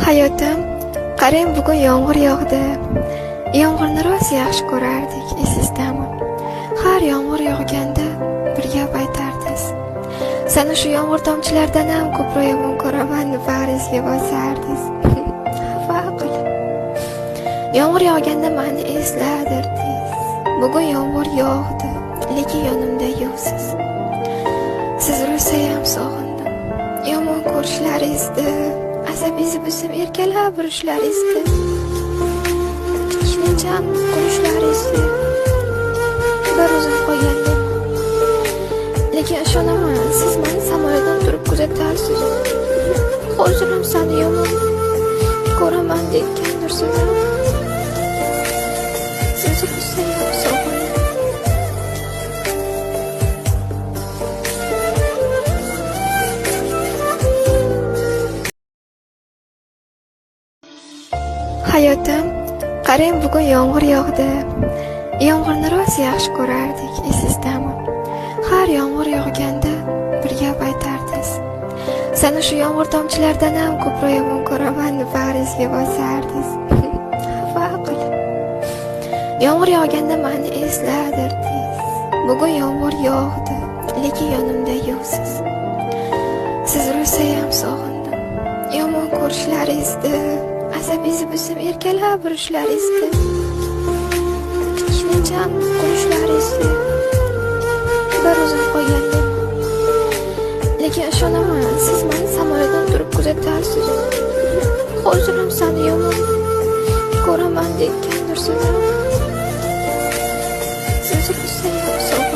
Hayotim, qarang, bugun yomg'ir yog'di. Yomg'irni rosa yaxshi ko'rardik, esizdami? Har yomg'ir yog'ganda bir gap aytardingiz. Seni shu yomg'ir tomchilaridan ham ko'proq yomon ko'raman deb bag'ringizga bosardingiz. Faqat yomg'ir yog'ganda meni esladirdingiz. Bugun yomg'ir yog'di, lekin yonimda yo'qsiz. Siz ro'sayam sog'indim. Yomon ko'rishlaringizni, asabingizni bo'lsam erkalab urishlaringizni, ishoncham qurishlaringizni bir o'zim qo'ygandim. Lekin ishonaman, siz meni samolyotdan turib kuzatarsiz. Hozir ham seni yomon ko'raman degandirsiz. Siz ro'sayam sog'indim. Hayotim, qarang, bugun yomg'ir yog'di. Yomg'irni rosa yaxshi ko'rardik, esizdami? Har yomg'ir yog'ganda bir gap aytardingiz. Seni shu yomg'ir tomchilaridan ham ko'proq yomon ko'raman deb bag'ringizga bosardingiz. Faqat yomg'ir yog'ganda meni esladirdingiz. Bugun yomg'ir yog'di, lekin yonimda yo'qsiz. Siz ro'sayam sog'indim. Yomon ko'rishlaringizni, asabingizni bo'lsam erkalab urishlaringizni, ishoncham qurishlaringizni bir o'zim qo'ygandim. Lekin ishonaman, siz meni samolyotdan turib kuzatarsiz. Hozir ham seni yomon ko'raman degandirsiz. Siz ro'sayam sog'indim.